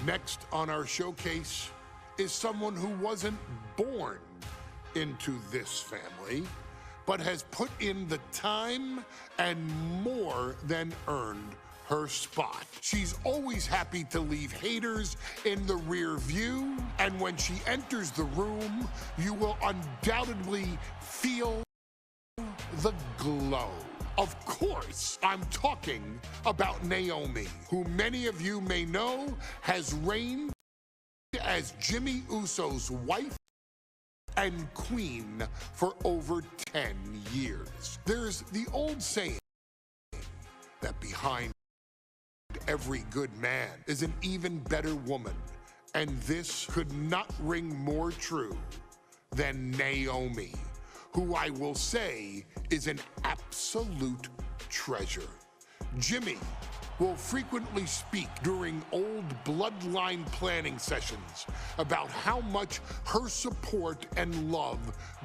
Next on our showcase is someone who wasn't born into this family, but has put in the time and more than earned her spot. She's always happy to leave haters in the rear view, and when she enters the room, you will undoubtedly feel the glow. Of course, I'm talking about Naomi, who many of you may know has reigned as Jimmy Uso's wife and queen for over 10 years. There's the old saying that behind every good man is an even better woman, and this could not ring more true than Naomi, who I will say is an absolute treasure. Jimmy will frequently speak during old bloodline planning sessions about how much her support and love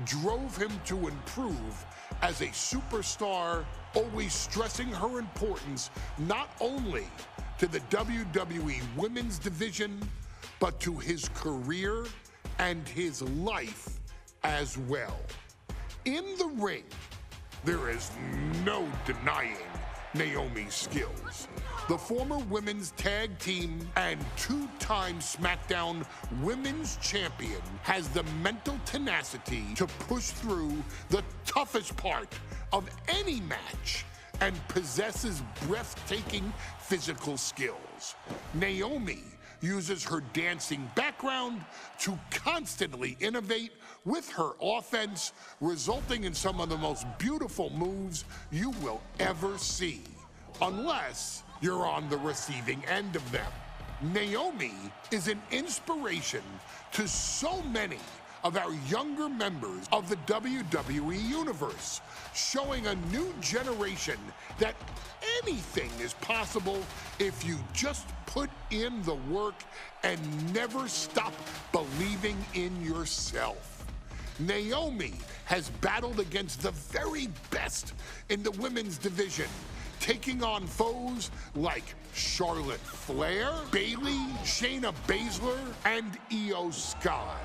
drove him to improve as a superstar, always stressing her importance not only to the WWE Women's Division, but to his career and his life as well. In the ring, there is no denying Naomi's skills. The former women's tag team and two-time SmackDown Women's Champion has the mental tenacity to push through the toughest part of any match and possesses breathtaking physical skills. Naomi uses her dancing background to constantly innovate with her offense, resulting in some of the most beautiful moves you will ever see, unless you're on the receiving end of them. Naomi is an inspiration to so many of our younger members of the WWE Universe, showing a new generation that anything is possible if you just put in the work and never stop believing in yourself. Naomi has battled against the very best in the women's division, taking on foes like Charlotte Flair, Bayley, Shayna Baszler, and Io Sky.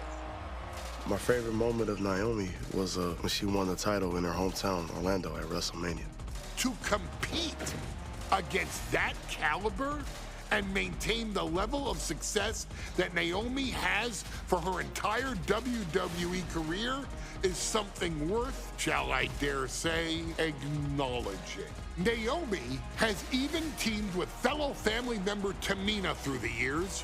My favorite moment of Naomi was when she won the title in her hometown, Orlando, at WrestleMania. To compete against that caliber and maintain the level of success that Naomi has for her entire WWE career is something worth, shall I dare say, acknowledging. Naomi has even teamed with fellow family member Tamina through the years,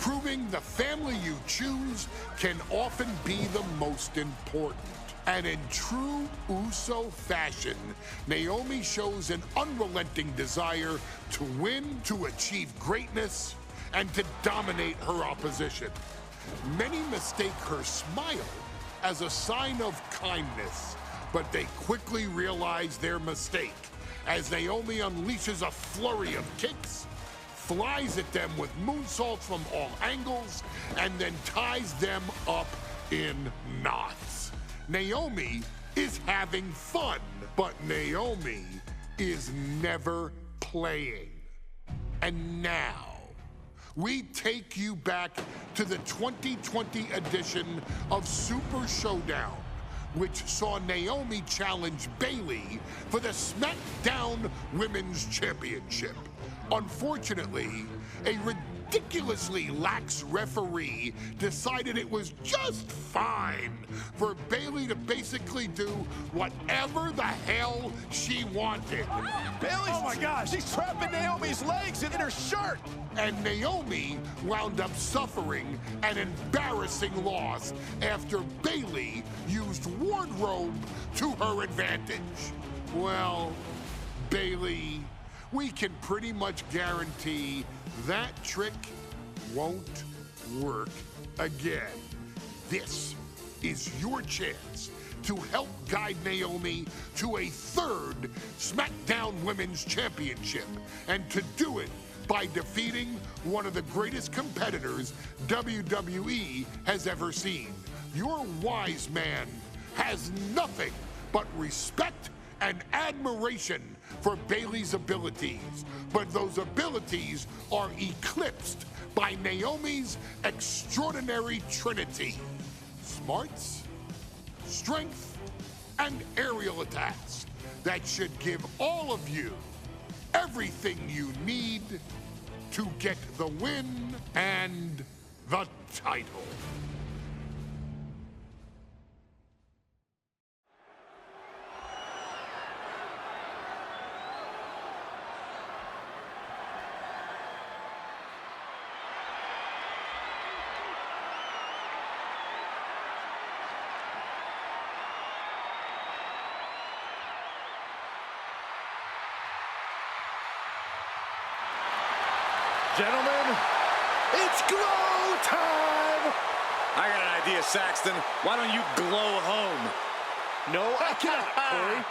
proving the family you choose can often be the most important. And in true Uso fashion, Naomi shows an unrelenting desire to win, to achieve greatness, and to dominate her opposition. Many mistake her smile as a sign of kindness, but they quickly realize their mistake as Naomi unleashes a flurry of kicks, flies at them with moonsaults from all angles, and then ties them up in knots. Naomi is having fun, but Naomi is never playing. And now, we take you back to the 2020 edition of Super Showdown, which saw Naomi challenge Bayley for the SmackDown Women's Championship. Unfortunately, a ridiculously lax referee decided it was just fine for Bayley to basically do whatever the hell she wanted. Bayley's, oh my gosh, she's trapping Naomi's legs in her shirt. And Naomi wound up suffering an embarrassing loss after Bayley used wardrobe to her advantage. Well, Bayley, we can pretty much guarantee that trick won't work again. This is your chance to help guide Naomi to a third SmackDown Women's Championship, and to do it by defeating one of the greatest competitors WWE has ever seen. Your wise man has nothing but respect and admiration for Bayley's abilities, but those abilities are eclipsed by Naomi's extraordinary trinity: smarts, strength, and aerial attacks that should give all of you everything you need to get the win and the title. Gentlemen, it's glow time! I got an idea, Saxton. Why don't you glow home? No, I cannot, Corey.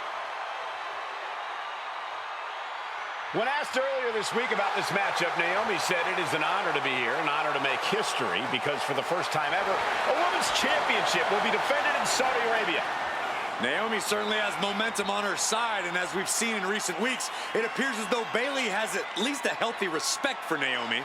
When asked earlier this week about this matchup, Naomi said it is an honor to be here, an honor to make history, because for the first time ever, a women's championship will be defended in Saudi Arabia. Naomi certainly has momentum on her side, and as we've seen in recent weeks, it appears as though Bayley has at least a healthy respect for Naomi.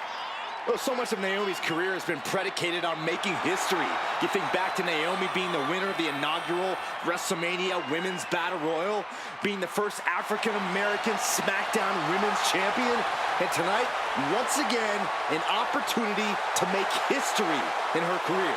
Well, so much of Naomi's career has been predicated on making history. You think back to Naomi being the winner of the inaugural WrestleMania Women's Battle Royal, being the first African-American SmackDown Women's Champion, and tonight, once again, an opportunity to make history in her career.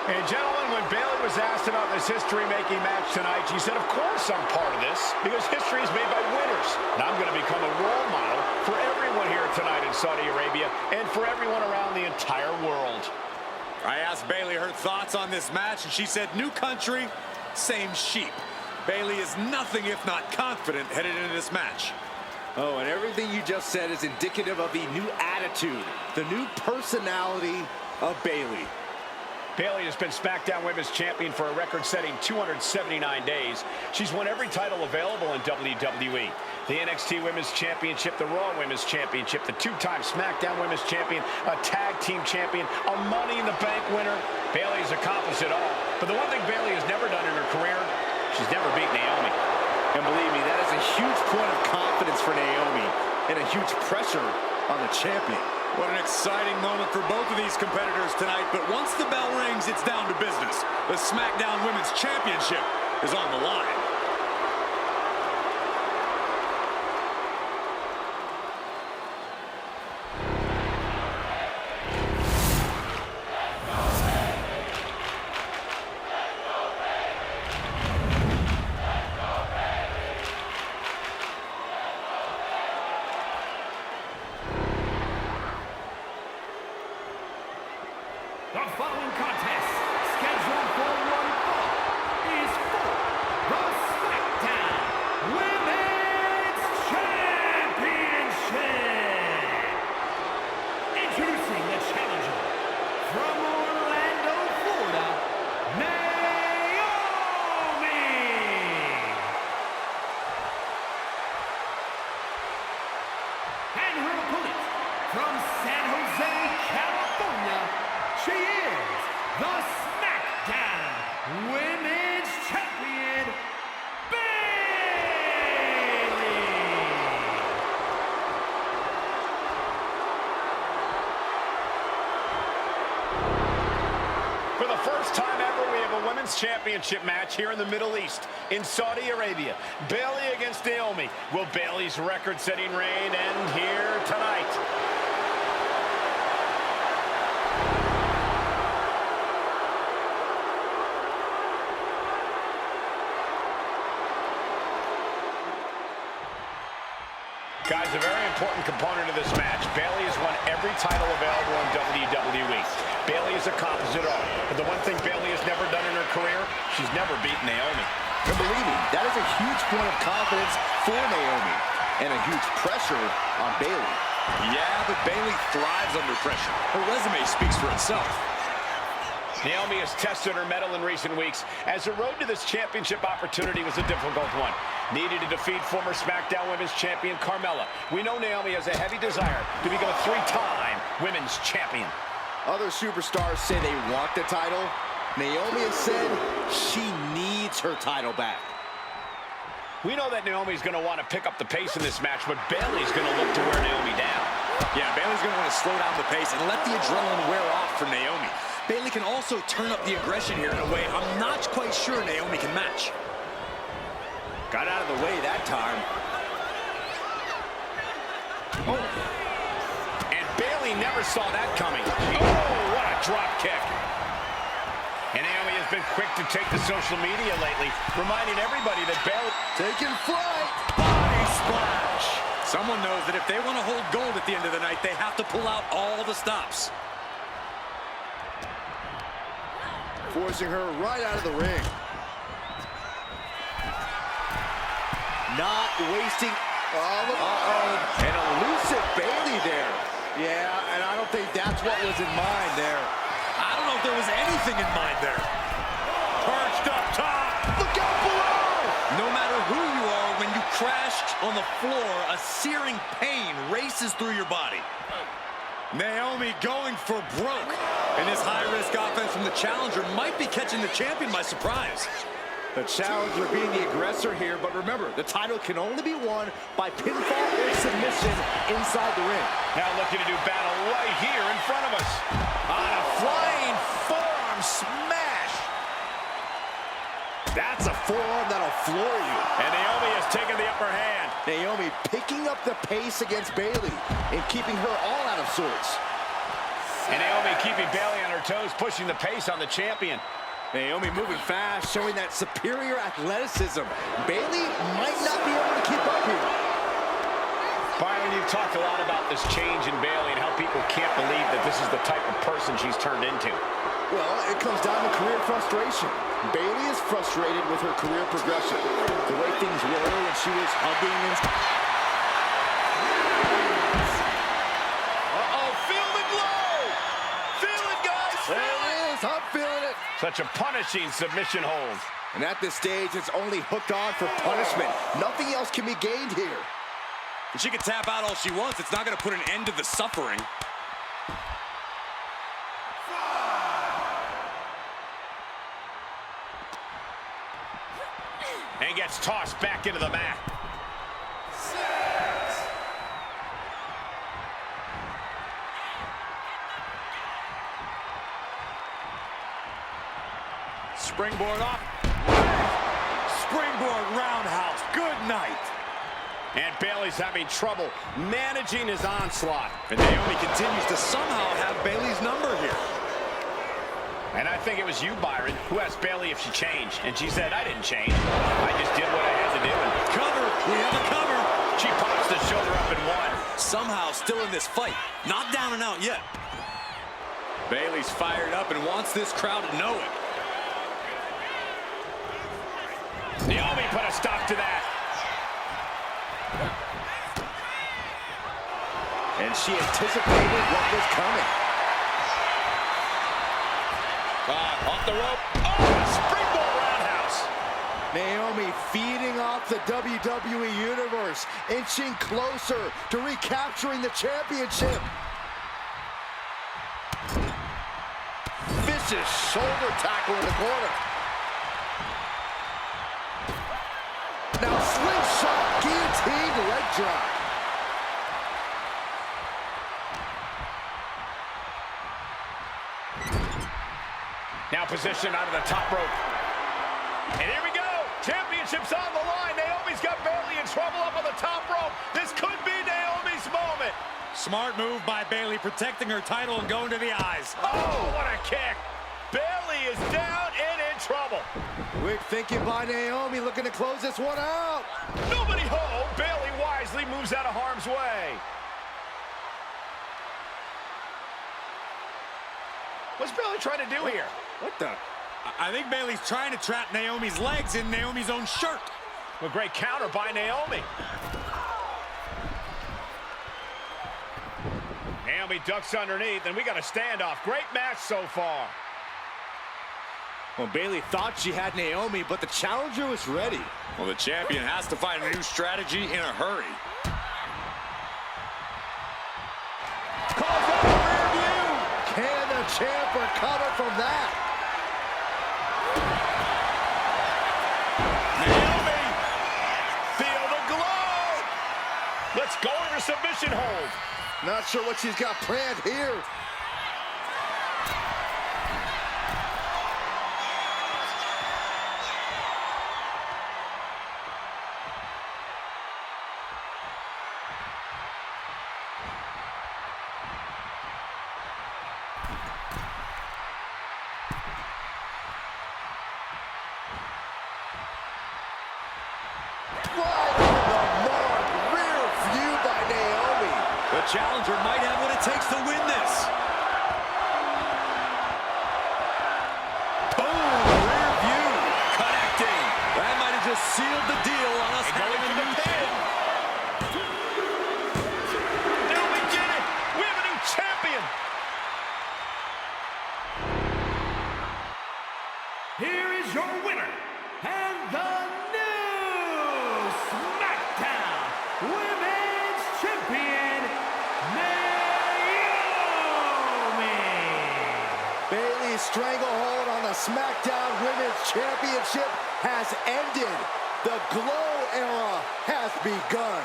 And gentlemen, when Bayley was asked about this history-making match tonight, she said, of course I'm part of this, because history is made by winners. And I'm going to become a role model for everyone here tonight in Saudi Arabia and for everyone around the entire world. I asked Bayley her thoughts on this match, and she said, new country, same sheep. Bayley is nothing if not confident headed into this match. Oh, and everything you just said is indicative of the new attitude, the new personality of Bayley. Bayley has been SmackDown Women's Champion for a record-setting 279 days. She's won every title available in WWE. The NXT Women's Championship, the Raw Women's Championship, the two-time SmackDown Women's Champion, a Tag Team Champion, a Money in the Bank winner. Bayley's accomplished it all. But the one thing Bayley has never done in her career, she's never beat Naomi. And believe me, that is a huge point of confidence for Naomi and a huge pressure on the champion. What an exciting moment for both of these competitors tonight, but once the bell rings, it's down to business. The SmackDown Women's Championship is on the line. The following contest, scheduled for one fall, is for the SmackDown Women's Championship. Introducing the challenger from Orlando, Florida, Naomi. And her opponent from San Jose, California, she is the SmackDown Women's Champion, Bayley. For the first time ever, we have a Women's Championship match here in the Middle East, in Saudi Arabia. Bayley against Naomi. Will Bayley's record-setting reign end here tonight? Guys, a very important component of this match. Bayley has won every title available in WWE. Bayley has accomplished it all. But the one thing Bayley has never done in her career, she's never beaten Naomi. And believe me, that is a huge point of confidence for Naomi and a huge pressure on Bayley. Yeah, but Bayley thrives under pressure. Her resume speaks for itself. Naomi has tested her mettle in recent weeks, as the road to this championship opportunity was a difficult one. needed to defeat former SmackDown Women's Champion Carmella. We know Naomi has a heavy desire to become a 3-time Women's Champion. Other superstars say they want the title. Naomi has said she needs her title back. We know that Naomi's going to want to pick up the pace in this match, but Bayley's going to look to wear Naomi down. Yeah, Bayley's going to want to slow down the pace and let the adrenaline wear off for Naomi. Bayley can also turn up the aggression here in a way I'm not quite sure Naomi can match. Got out of the way that time. Oh. And Bayley never saw that coming. Oh, what a drop kick. And Naomi has been quick to take to social media lately, reminding everybody that Bayley... Taking flight. Body splash. Someone knows that if they want to hold gold at the end of the night, they have to pull out all the stops. Forcing her right out of the ring. Not wasting... Uh-oh. An elusive Bayley there. Yeah, and I don't think that's what was in mind there. I don't know if there was anything in mind there. Perched up top. Look out below! No matter who you are, when you crashed on the floor, a searing pain races through your body. Naomi going for broke. And this high-risk offense from the challenger might be catching the champion by surprise. The challenger being the aggressor here, but remember, the title can only be won by pinfall or submission inside the ring. Now looking to do battle right here in front of us. On a flying forearm smash. That's a forearm that'll floor you. And Naomi has taken the upper hand. Naomi picking up the pace against Bayley and keeping her all out of sorts. And Naomi keeping Bayley on her toes, pushing the pace on the champion. Naomi moving fast, showing that superior athleticism. Bayley might not be able to keep up here. Byron, you've talked a lot about this change in Bayley and how people can't believe that this is the type of person she's turned into. Well, it comes down to career frustration. Bayley is frustrated with her career progression. The way things were when she was hugging and... Uh-oh, feel the glow! Feel it, guys! There it is, I'm feeling it. Such a punishing submission hold. And at this stage, it's only hooked on for punishment. Nothing else can be gained here. And she can tap out all she wants. It's not going to put an end to the suffering. And gets tossed back into the mat. Springboard off. Springboard roundhouse. Good night. And Bayley's having trouble managing his onslaught. And Naomi continues to somehow have Bayley's number here. And I think it was you, Byron, who asked Bayley if she changed. And she said, I didn't change. I just did what I had to do. And Cover. We have a cover. she pops the shoulder up and won. Somehow still in this fight. Not down and out yet. Bayley's fired up and wants this crowd to know it. Naomi put a stop to that. And she anticipated what was coming. Off the rope. Oh, springboard roundhouse. Naomi feeding off the WWE Universe, inching closer to recapturing the championship. Vicious shoulder tackle in the corner. Now slingshot, guillotine, leg drop. Now positioned out of the top rope. And here we go. Championship's on the line. Naomi's got Bayley in trouble up on the top rope. This could be Naomi's moment. Smart move by Bayley, protecting her title and going to the eyes. Oh, what a kick. Bayley is down and in trouble. Quick thinking by Naomi, looking to close this one out. Nobody home. Bayley wisely moves out of harm's way. What's Bayley trying to do here? What the? I think Bayley's trying to trap Naomi's legs in Naomi's own shirt. A great counter by Naomi. Naomi ducks underneath, and we got a standoff. Great match so far. Well, Bayley thought she had Naomi, but the challenger was ready. Well, the champion has to find a new strategy in a hurry. Calls out the rear view. Can the champ recover from that? Naomi! Feel the glow! Let's go into submission hold. Not sure what she's got planned here. The challenger might have what it takes to win this. Boom! Rear view. Connecting. That might have just sealed the deal on us having a new pin. Naomi did it! We have a new champion! Here is your winner, and the new SmackDown Women's Champion, Naomi! Bayley's stranglehold on the SmackDown Women's Championship has ended. The Glow era has begun.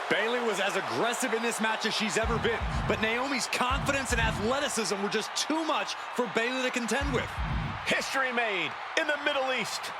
Bayley was as aggressive in this match as she's ever been, but Naomi's confidence and athleticism were just too much for Bayley to contend with. History made in the Middle East.